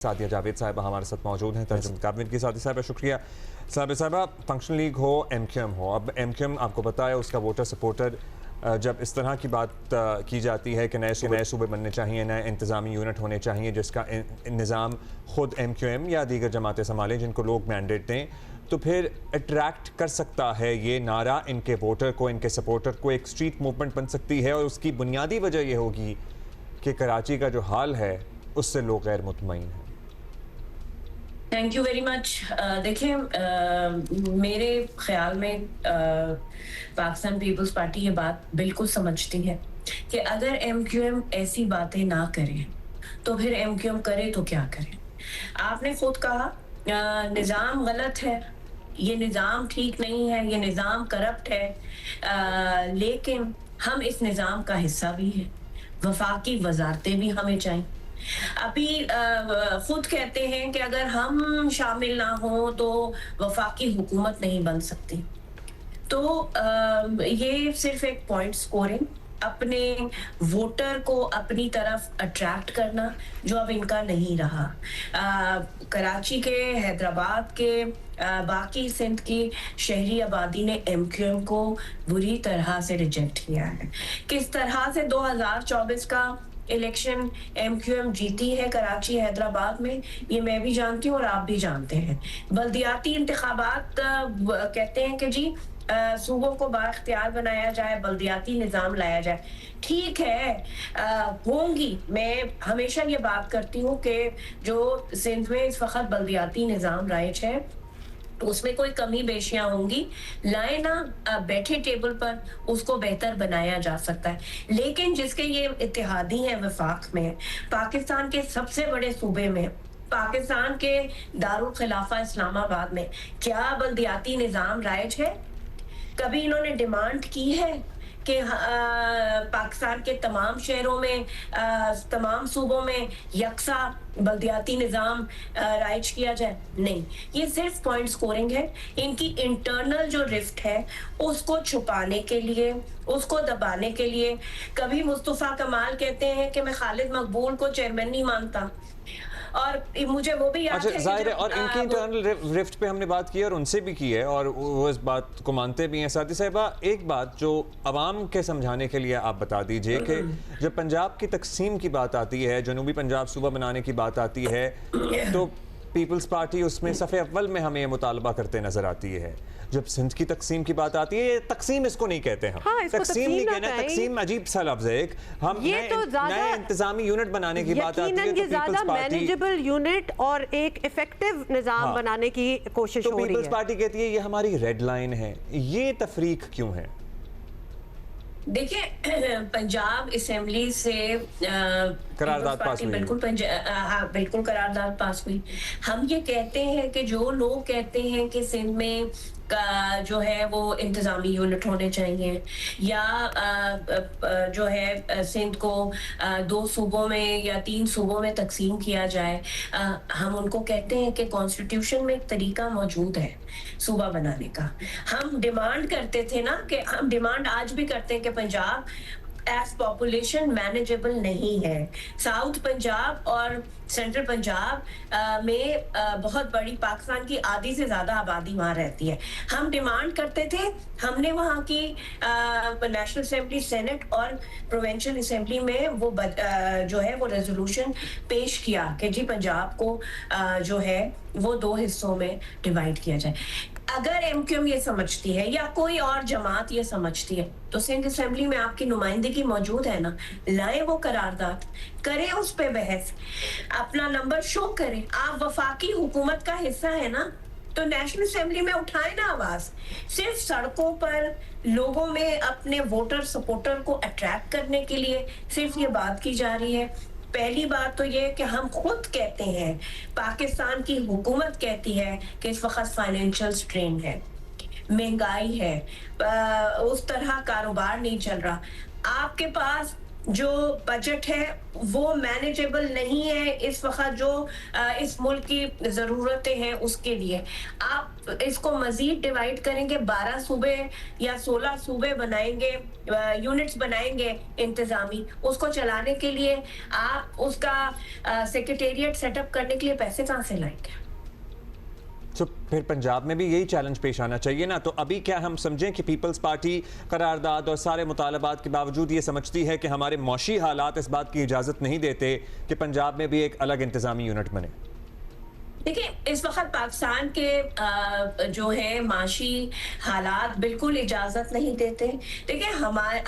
सादिया जावेद साहिबा हमारे साथ मौजूद हैं, तर्जुमा काबिन की सादिया साहिबा, शुक्रिया। साहिबा, फंक्शनल लीग हो, MQM हो, अब MQM आपको पता है उसका वोटर सपोर्टर जब इस तरह की बात की जाती है कि नए से नए सूबे बनने चाहिए, नए इंतज़ामी यूनिट होने चाहिए जिसका निज़ाम ख़ुद MQM या दीगर जमातें संभालें जिनको लोग मैंडेट दें, तो फिर अट्रैक्ट कर सकता है ये नारा इनके वोटर को, इनके सपोर्टर को, एक स्ट्रीट मूवमेंट बन सकती है। और उसकी बुनियादी वजह यह होगी कि कराची का जो हाल है उससे लोग गैर मुतमईन हैं। Thank you very much. देखिए, मेरे ख्याल में पाकिस्तान पीपल्स पार्टी ये बात बिल्कुल समझती है कि अगर MQM ऐसी बातें ना करे तो फिर MQM करे तो क्या करे। आपने खुद कहा निज़ाम गलत है, ये निज़ाम ठीक नहीं है, ये निज़ाम करप्ट है, लेकिन हम इस निज़ाम का हिस्सा भी हैं, वफाकी वजारतें भी हमें चाहिए। अभी खुद कहते हैं कि अगर हम शामिल ना हो तो वफाकी हुकूमत नहीं बन सकती। तो ये सिर्फ एक पॉइंट स्कोरिंग, अपने वोटर को अपनी तरफ अट्रैक्ट करना जो अब इनका नहीं रहा। कराची के, हैदराबाद के, बाकी सिंध की शहरी आबादी ने MQM को बुरी तरह से रिजेक्ट किया है। किस तरह से 2024 का इलेक्शन MQM जीती है कराची हैदराबाद में, ये मैं भी जानती हूँ और आप भी जानते हैं। बल्दियाती इंतखाबात कहते हैं कि जी सूबों को बाख्तियार बनाया जाए, बल्दियाती निज़ाम लाया जाए। ठीक है, होंगी। मैं हमेशा ये बात करती हूँ कि जो सिंध में इस वक्त बल्दियाती निज़ाम राइज है उसमें कोई कमी बेशियां होंगी, लाए ना, बैठे टेबल पर उसको बेहतर बनाया जा सकता है। लेकिन जिसके ये इत्तेहादी हैं वफाक में, पाकिस्तान के सबसे बड़े सूबे में, पाकिस्तान के दारुल खिलाफा इस्लामाबाद में क्या बल्दियाती निज़ाम राइज है? कभी इन्होंने डिमांड की है कि पाकिस्तान के तमाम शहरों में, तमाम सूबों में यकसा बल्दियाती निज़ाम राइज किया जाए? नहीं, ये सिर्फ पॉइंट स्कोरिंग है। इनकी इंटरनल जो रिफ्ट है उसको छुपाने के लिए, उसको दबाने के लिए। कभी मुस्तफ़ा कमाल कहते हैं कि मैं खालिद मकबूल को चेयरमैन नहीं मानता, और मुझे वो भी याद है। जाहिर है, और इनकी इंटरनल रिफ्ट पे हमने बात की और उनसे भी की है और वो इस बात को मानते भी हैं। साथी साहिबा, एक बात जो अवाम के समझाने के लिए आप बता दीजिए कि जब पंजाब की तकसीम की बात आती है, जनूबी पंजाब सूबा बनाने की बात आती है, तो पीपल्स पार्टी उसमें सफ़े अव्वल में हमें मुतालबा करते नजर आती है। जब सिंध की तकसीम की बात आती है, तकसीम इसको नहीं कहते हम, हाँ, तकसीम नहीं कहना, तकसीम अजीब सा लफ्ज है। हम नए इंतजामी यूनिट बनाने की बात आती है तो ज्यादा मैनेजेबल यूनिट और एक इफेक्टिव निजाम बनाने की कोशिश हो रही है। पीपल्स पार्टी कहती है ये हमारी रेड लाइन है। ये तफरीक क्यों है? देखिए, पंजाब असेंबली से करारदाद पास हुई, बिल्कुल करारदाद पास हुई। हम ये कहते हैं कि जो लोग कहते हैं कि सिंध में का जो है वो इंतज़ामी यूनिट होने चाहिए, या जो है सिंध को 2 सूबों में या 3 सूबों में तकसीम किया जाए, हम उनको कहते हैं कि कॉन्स्टिट्यूशन में एक तरीका मौजूद है सूबा बनाने का। हम डिमांड करते थे ना, कि हम डिमांड आज भी करते हैं कि पंजाब एज पॉपुलेशन मैनेजेबल नहीं है। साउथ पंजाब और सेंट्रल पंजाब में बहुत बड़ी, पाकिस्तान की आधी से ज्यादा आबादी वहां रहती है। हम डिमांड करते थे, हमने वहां की नेशनल असेंबली, सेनेट और प्रोविंशियल असेंबली में वो जो है वो रेजोल्यूशन पेश किया कि जी पंजाब को जो है वो 2 हिस्सों में डिवाइड किया जाए। अगर MQM ये समझती है या कोई और जमात ये समझती है तो सिंध असेंबली में आपकी नुमाइंदगी मौजूद है ना, लाए वो करारदाद, करे उस पे बहस, अपना नंबर शो करे। आप वफाकी हुकूमत का हिस्सा है ना, तो नेशनल असेंबली में उठाए ना आवाज। सिर्फ सड़कों पर लोगों में अपने वोटर सपोर्टर को अट्रैक्ट करने के लिए सिर्फ ये बात की जा रही है। पहली बात तो ये कि हम खुद कहते हैं, पाकिस्तान की हुकूमत कहती है कि इस वक्त फाइनेंशियल स्ट्रेन है, महंगाई है, उस तरह कारोबार नहीं चल रहा। आपके पास जो बजट है वो मैनेजेबल नहीं है इस वक्त, जो इस मुल्क की ज़रूरतें हैं उसके लिए। आप इसको मजीद डिवाइड करेंगे, 12 सूबे या 16 सूबे बनाएंगे, यूनिट्स बनाएंगे इंतज़ामी, उसको चलाने के लिए आप उसका सेक्रेटेरिएट सेटअप करने के लिए पैसे कहाँ से लाएंगे? तो फिर पंजाब में भी यही चैलेंज पेश आना चाहिए ना। तो अभी क्या हम समझें कि पीपल्स पार्टी करारदाद और सारे मुतालबात के बावजूद ये समझती है कि हमारे मौशी हालात इस बात की इजाज़त नहीं देते कि पंजाब में भी एक अलग इंतज़ामी यूनिट बने? देखिए, इस वक्त पाकिस्तान के जो है माशी हालात बिल्कुल इजाजत नहीं देते। देखिए,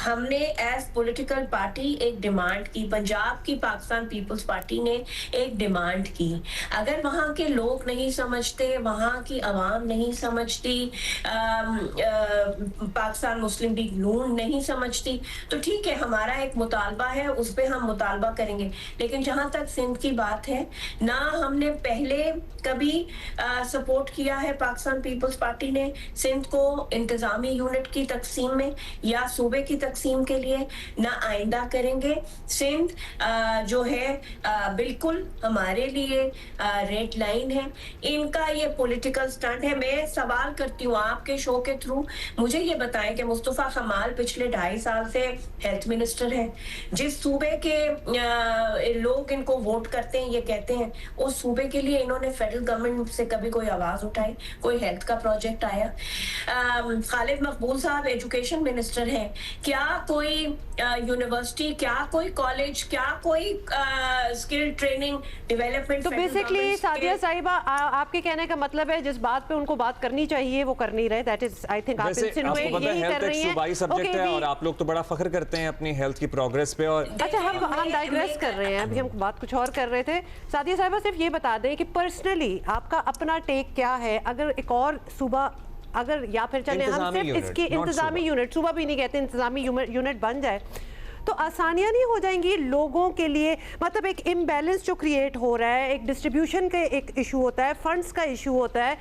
हमने एज पॉलिटिकल पार्टी एक डिमांड की, पंजाब की पाकिस्तान पीपल्स पार्टी ने एक डिमांड की। अगर वहाँ के लोग नहीं समझते, वहाँ की आवाम नहीं समझती, पाकिस्तान मुस्लिम लीग नून नहीं समझती, तो ठीक है, हमारा एक मुतालबा है, उस पर हम मुतालबा करेंगे। लेकिन जहाँ तक सिंध की बात है, ना हमने पहले कभी सपोर्ट किया है पाकिस्तान पीपल्स पार्टी ने सिंध को इंतजामी यूनिट की तकसीम में या सूबे की तकसीम के लिए, ना आइंदा करेंगे। सिंध जो है बिल्कुल हमारे लिए रेड लाइन है। इनका ये पॉलिटिकल स्टंट है। मैं सवाल करती हूँ आपके शो के थ्रू, मुझे ये बताएं कि मुस्तफा कमाल पिछले 2.5 साल से हेल्थ मिनिस्टर है। जिस सूबे के लोग इनको वोट करते हैं, ये कहते हैं, उस सूबे के लिए इन्होंने फेडरल गवर्नमेंट से कभी कोई आवाज उठाई, कोई हेल्थ का प्रोजेक्ट आया? खालिद मकबूल साहब एजुकेशन मिनिस्टर हैं, क्या कोई यूनिवर्सिटी, क्या कोई कॉलेज, क्या कोई स्किल ट्रेनिंग डेवलपमेंट? तो बेसिकली सादिया साहिबा, आपके कहने का मतलब है जिस बात पे उनको बात करनी चाहिए वो कर नहीं रहे। दैट इज, आई थिंक आप इंसिनुएट यही कर रही हैं। सूबाई सब्जेक्ट है और आप लोग तो बड़ा फख्र करते हैं अपनी हेल्थ की प्रोग्रेस पे। और अच्छा, हम डाइग्रेस कर रहे हैं, अभी हम बात कुछ और कर रहे थे। सादिया साहिबा, सिर्फ ये बता दें कि पर्सनली आपका अपना टेक क्या है, अगर एक और सूबा, अगर या फिर चले हम सिर्फ इसकी इंतजामी यूनिट, सूबा भी नहीं कहते, इंतजामी यूनिट बन जाए तो आसानियां नहीं हो जाएंगी लोगों के लिए? मतलब एक इम्बैलेंस जो क्रिएट हो रहा है, एक डिस्ट्रीब्यूशन का एक इशू होता है, फंड्स का इशू होता है,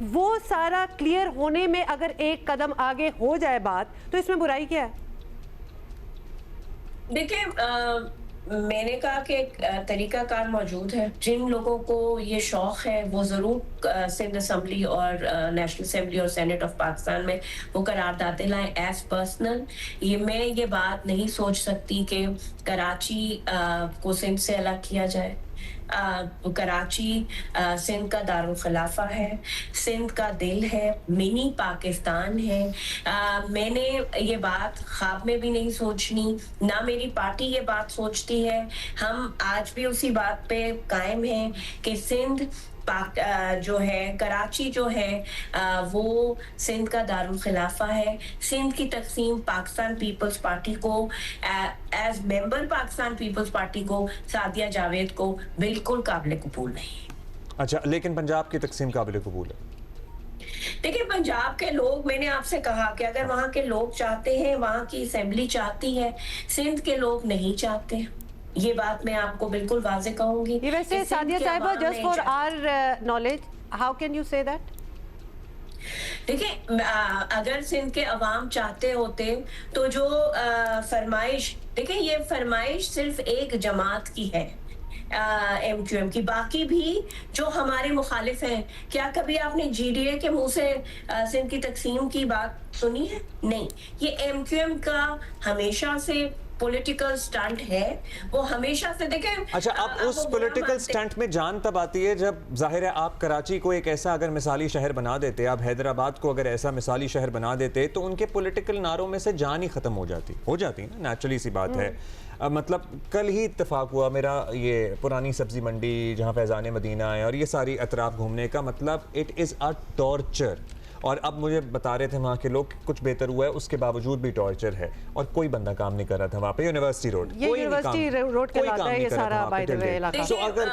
वो सारा क्लियर होने में अगर एक कदम आगे हो जाए बात, तो इसमें बुराई क्या है? देखिए, मैंने कहा कि एक तरीकाकार मौजूद है। जिन लोगों को ये शौक है वो ज़रूर सिंध असम्बली और नेशनल असम्बली और सेनेट ऑफ पाकिस्तान में वो करारदादें लाएं। एज पर्सनल मैं ये बात नहीं सोच सकती कि कराची को सिंध से अलग किया जाए। कराची सिंध का दारुल खिलाफा है, सिंध का दिल है, मिनी पाकिस्तान है। मैंने ये बात ख्वाब में भी नहीं सोचनी, ना मेरी पार्टी ये बात सोचती है। हम आज भी उसी बात पे कायम हैं कि सिंध जो है, कराची जो है वो सिंध का दारुल खिलाफा है। सिंध की तकसीम पाकिस्तान पीपल्स पार्टी को एज मेंबर पाकिस्तान पीपल्स पार्टी को, सादिया जावेद को बिल्कुल काबिल कबूल नहीं। अच्छा, लेकिन पंजाब की तकसीम काबिल कबूल है? देखिए, पंजाब के लोग, मैंने आपसे कहा कि अगर वहाँ के लोग चाहते हैं, वहाँ की असेंबली चाहती है, सिंध के लोग नहीं चाहते। ये बात मैं आपको बिल्कुल वाज़े कहूंगी। ये वैसे सादिया साहिबा, just for our knowledge, how can you say that? देखिए, अगर सिंध के अवाम चाहते होते तो जो फरमाइश, देखिए ये फरमाइश सिर्फ एक जमात की है, MQM की। बाकी भी जो हमारे मुखालिफ हैं, क्या कभी आपने GDA के मुंह से सिंध की तकसीम की बात सुनी है? नहीं। ये MQM का हमेशा से पॉलिटिकल स्टंट है, वो हमेशा से। देखें, अच्छा, अब उस पॉलिटिकल स्टंट में जान तब आती है जब जाहिर है आप कराची को एक ऐसा अगर मिसाली शहर बना देते, आप हैदराबाद को अगर ऐसा मिसाली शहर बना देते, तो उनके पॉलिटिकल नारों में से जान ही खत्म हो जाती ना, नेचुरली सी बात है। मतलब कल ही इत्तेफाक हुआ मेरा, ये पुरानी सब्जी मंडी जहाँ फैज़ान मदीना है और ये सारी अतराफ घूमने का, मतलब इट इज़ अ टॉर्चर। और अब मुझे बता रहे थे वहाँ के लोग कुछ बेहतर हुआ है, उसके बावजूद भी टॉर्चर है और कोई बंदा काम नहीं कर रहा था वहाँ पे। यूनिवर्सिटी रोड, ये यूनिवर्सिटी रोड के इलाका है ये सारा, बाय द वे इलाका। तो अगर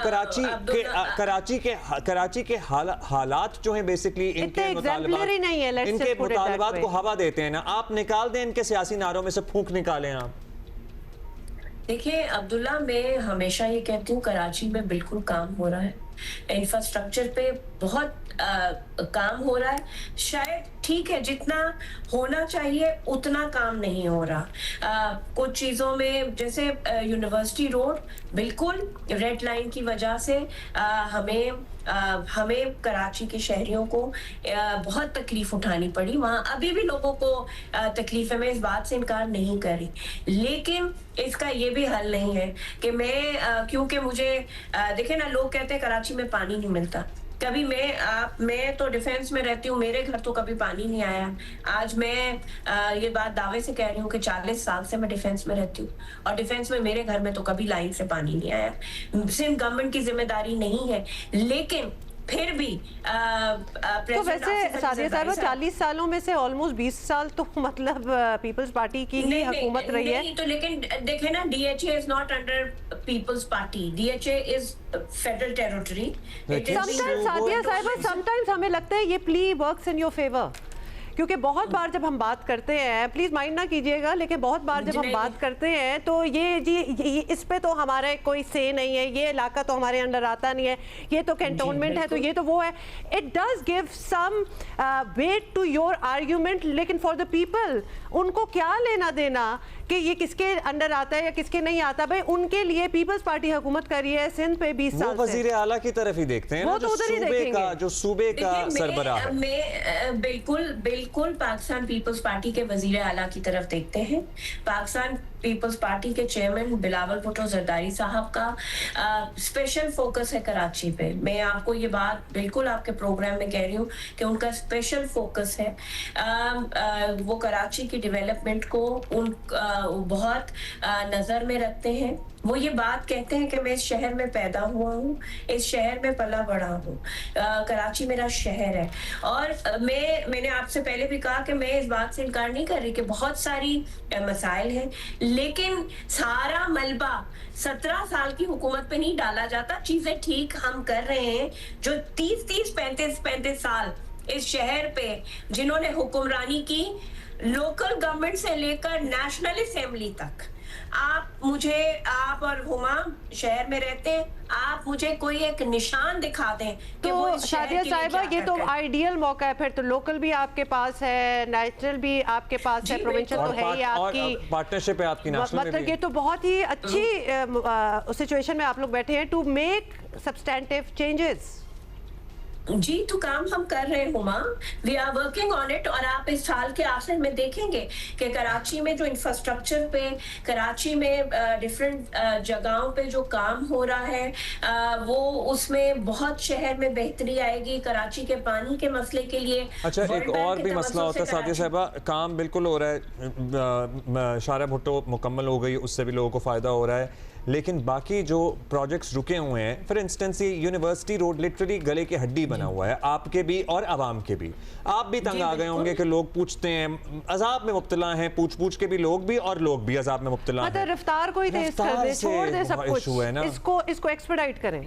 कराची के हालात जो हैं बेसिकली इनके मुतालबात को हवा देते हैं ना, आप निकाल दें इनके सियासी नारों में से, फूंक निकालें आप। देखिए अब्दुल्ला, मैं हमेशा ये कहती हूँ कराची में बिल्कुल काम हो रहा है। इंफ्रास्ट्रक्चर पे बहुत काम हो रहा है, शायद ठीक है, जितना होना चाहिए उतना काम नहीं हो रहा। कुछ चीज़ों में जैसे यूनिवर्सिटी रोड, बिल्कुल रेड लाइन की वजह से हमें कराची के शहरियों को बहुत तकलीफ उठानी पड़ी। वहाँ अभी भी लोगों को तकलीफ है, मैं इस बात से इनकार नहीं कर रही, लेकिन इसका ये भी हल नहीं है कि क्योंकि मुझे देखे ना, लोग कहते हैं कराची में पानी नहीं मिलता। कभी मैं तो डिफेंस में रहती हूँ, मेरे घर तो कभी पानी नहीं आया। आज मैं ये बात दावे से कह रही हूँ कि 40 साल से मैं डिफेंस में रहती हूँ, और डिफेंस में मेरे घर में तो कभी लाइन से पानी नहीं आया। सिर्फ गवर्नमेंट की जिम्मेदारी नहीं है, लेकिन फिर भी तो वैसे सादिया साहिबा 40 सालों में से ऑलमोस्ट 20 साल तो मतलब पीपल्स पार्टी की ही हुकूमत रही है। नहीं, तो लेकिन देखे ना, DHA is not under Peoples Party, DHA is federal territory. Sometimes Sadia साहिबा, समटाइम्स हमें लगता है ये plea works in your favour, क्योंकि बहुत बार जब हम बात करते हैं, प्लीज माइंड ना कीजिएगा, लेकिन बहुत बार जब हम बात करते हैं तो ये इस पे तो हमारा कोई से नहीं है, ये इलाका तो हमारे अंडर आता नहीं है, ये तो कैंटोनमेंट है, तो ये तो वो है। It does give some weight to your argument, लेकिन फॉर द पीपल उनको क्या लेना देना कि ये किसके अंडर आता है या किसके नहीं आता। भाई उनके लिए पीपल्स पार्टी हुकूमत कर रही है सिंध पे 20 साल से। वजीर आला की तरफ ही देखते हैं, वो तो उधर ही देखेंगे जो सूबे का सरबराह है। मैं बिल्कुल पाकिस्तान पीपल्स पार्टी के वजीर आला की तरफ देखते हैं। पाकिस्तान पीपल्स पार्टी के चेयरमैन बिलावल भुट्टो जरदारी साहब का स्पेशल फोकस है कराची पे। मैं आपको ये बात बिल्कुल आपके प्रोग्राम में कह रही हूँ कि उनका स्पेशल फोकस है। वो कराची की डेवलपमेंट को बहुत नजर में रखते हैं। वो ये बात कहते हैं कि मैं इस शहर में पैदा हुआ हूँ, इस शहर में पला बढ़ा हूँ, कराची मेरा शहर है। और मैंने आपसे पहले भी कहा कि मैं इस बात से इनकार नहीं कर रही कि बहुत सारी मसाइल हैं, लेकिन सारा मलबा 17 साल की हुकूमत पे नहीं डाला जाता। चीजें ठीक हम कर रहे हैं, जो 30 35 साल इस शहर पे जिन्होंने हुक्मरानी की, लोकल गवर्नमेंट से लेकर नेशनल असेंबली तक। आप और हुमा शहर में रहते हैं, आप मुझे कोई एक निशान दिखा दें कि तो वो इस शहर सादिया के लिए साहिबा, क्या ये तो करते हैं। आइडियल मौका है। फिर तो लोकल भी आपके पास है, नेशनल भी आपके पास है, प्रोविंशियल तो है ही आपकी, पार्टनरशिप है आपकी नेशनल में मतलब भी। ये तो बहुत ही अच्छी सिचुएशन में आप लोग बैठे हैं टू मेक सब्सटेंटिव चेंजेस। जी, तो काम हम कर रहे हैं Huma, we are working on it. और आप इस साल के आखिर में देखेंगे कि कराची में जो इंफ्रास्ट्रक्चर पे, कराची में डिफरेंट जगहों पे जो काम हो रहा है, वो उसमें बहुत शहर में बेहतरी आएगी। कराची के पानी के मसले के लिए अच्छा, एक और भी मसला होता है सादिया साहिबा, काम बिल्कुल हो रहा है, शारा भुट्टो मुकम्मल हो गई, उससे भी लोगों को फ़ायदा हो रहा है, लेकिन बाकी जो प्रोजेक्ट्स रुके हुए हैं, फॉर इंस्टेंस ये यूनिवर्सिटी रोड लिटरली गले की हड्डी बना हुआ है, आपके भी और आवाम के भी। आप भी तंग आ गए होंगे कि लोग पूछते हैं, अजाब में मुब्तला हैं, पूछ के भी लोग भी, और लोग भी अजाब में मुब्तला हैं। मतलब रफ्तार को ही तेज कर दे, छोड़ दे सब कुछ, इसको एक्सपेडाइट करें।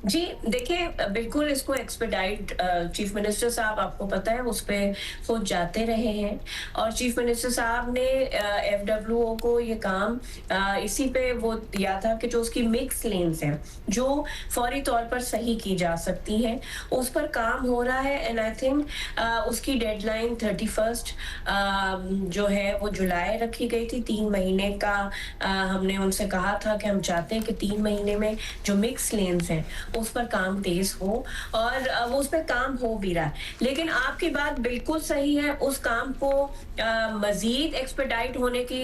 जी देखिए, बिल्कुल इसको एक्सपेडाइट, चीफ मिनिस्टर साहब आपको पता है उस पर खुद जाते रहे हैं, और चीफ मिनिस्टर साहब ने FWO को ये काम इसी पे वो दिया था कि जो उसकी मिक्स लेन्स हैं जो फौरी तौर पर सही की जा सकती हैं, उस पर काम हो रहा है। एंड आई थिंक उसकी डेडलाइन 31 जो है वो जुलाई रखी गई थी, 3 महीने का। हमने उनसे कहा था कि हम चाहते हैं कि 3 महीने में जो मिक्स लेन्स हैं उस पर काम तेज हो, और वो उस पर काम हो भी रहा है। लेकिन आपकी बात बिल्कुल सही है, उस काम को मजीद एक्सपेडाइट होने की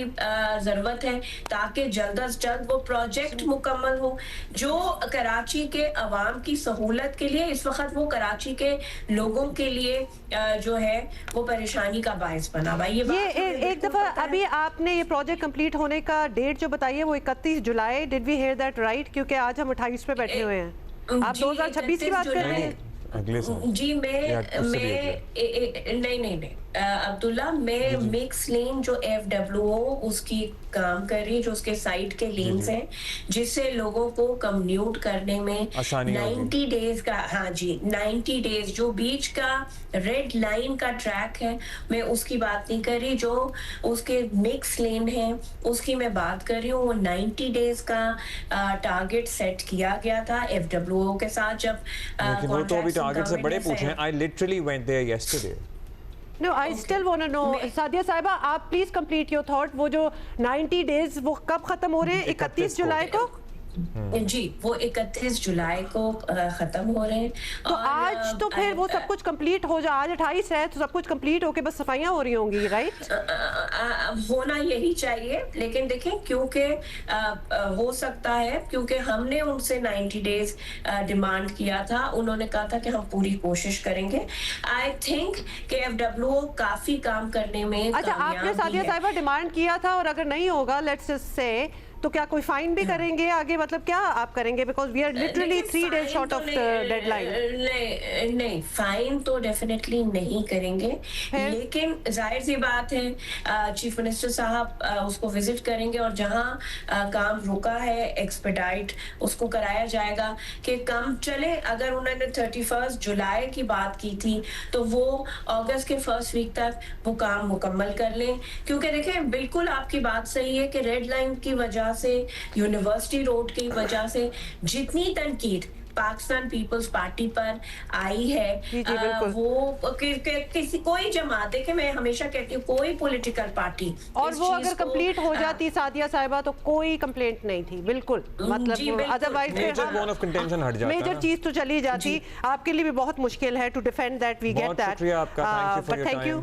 जरूरत है, ताकि जल्द अज जल्द वो प्रोजेक्ट मुकम्मल हो, जो कराची के अवाम की सहूलत के लिए, इस वक्त वो कराची के लोगों के लिए जो है वो परेशानी का बायस बना भाई। ये एक दफा अभी आपने ये प्रोजेक्ट कंप्लीट होने का डेट जो बताई है वो 31 जुलाई, did we hear that right? क्योंकि आज हम 28 पे बैठे हुए हैं, आप 2026 की बात कर रहे हैं? अगले साल जी, मैं नहीं अब्दुल्ला, मैं मिक्स लेन जो FWO उसकी काम कर रही है, जो उसके साइड के लेन्स हैं, जिससे लोगों को कम्यूट करने में 90 डेज का, हाँ जी 90 डेज, जो बीच का रेड लाइन का ट्रैक है मैं उसकी बात नहीं कर रही, जो उसके मिक्स लेन है उसकी मैं बात कर रही हूँ। वो 90 डेज का टारगेट सेट किया गया था FWO के साथ जब लेकिन वो तो अभी टारगेट से बड़े पूछे हैं। I literally went there yesterday. No, I still want to know, Sadia साहिबा, आप प्लीज कंप्लीट योर थॉट। वो जो 90 डेज वो कब खत्म हो रहे हैं? 31 जुलाई को जी, वो 31 जुलाई को खत्म हो रहे हैं। तो आज तो फिर वो सब कुछ कंप्लीट हो जा, आज 28 है तो सब कुछ कंप्लीट होके बस सफाइयां हो रही होंगी, राइट? होना यही चाहिए, लेकिन देखें क्योंकि हो सकता है, क्योंकि हमने उनसे 90 डेज डिमांड किया था, उन्होंने कहा था कि हम पूरी कोशिश करेंगे। आई थिंक कि FWO काफी काम करने में अच्छा, आपने सादिया साहिबा डिमांड किया था और अगर नहीं होगा लेट्स जस्ट से, तो क्या कोई फाइन भी करेंगे आगे? मतलब क्या आप करेंगे? Because we are literally 3 days short of deadline. नहीं, फाइन तो डेफिनेटली नहीं करेंगे, लेकिन जाहिर सी बात है चीफ मिनिस्टर साहब उसको विजिट करेंगे और जहां काम रुका है एक्सपेडाइट उसको कराया जाएगा कि काम चले। अगर उन्होंने 31 जुलाई की बात की थी तो वो अगस्त के फर्स्ट वीक तक वो काम मुकम्मल कर लें, क्योंकि देखें बिल्कुल आपकी बात सही है कि रेड लाइन की वजह से, यूनिवर्सिटी रोड की वजह से जितनी तनकीद पाकिस्तान पीपल्स पार्टी पर आई है, वो किसी कोई जमात, देखे मैं हमेशा कहती हूँ कोई पॉलिटिकल पार्टी, और वो अगर कंप्लीट हो जाती सादिया साहिबा तो कोई कंप्लेंट नहीं थी, बिल्कुल। मतलब अदरवाइज मेजर चीज तो चली जाती। आपके लिए भी बहुत मुश्किल है to defend that, we get that, but thank you.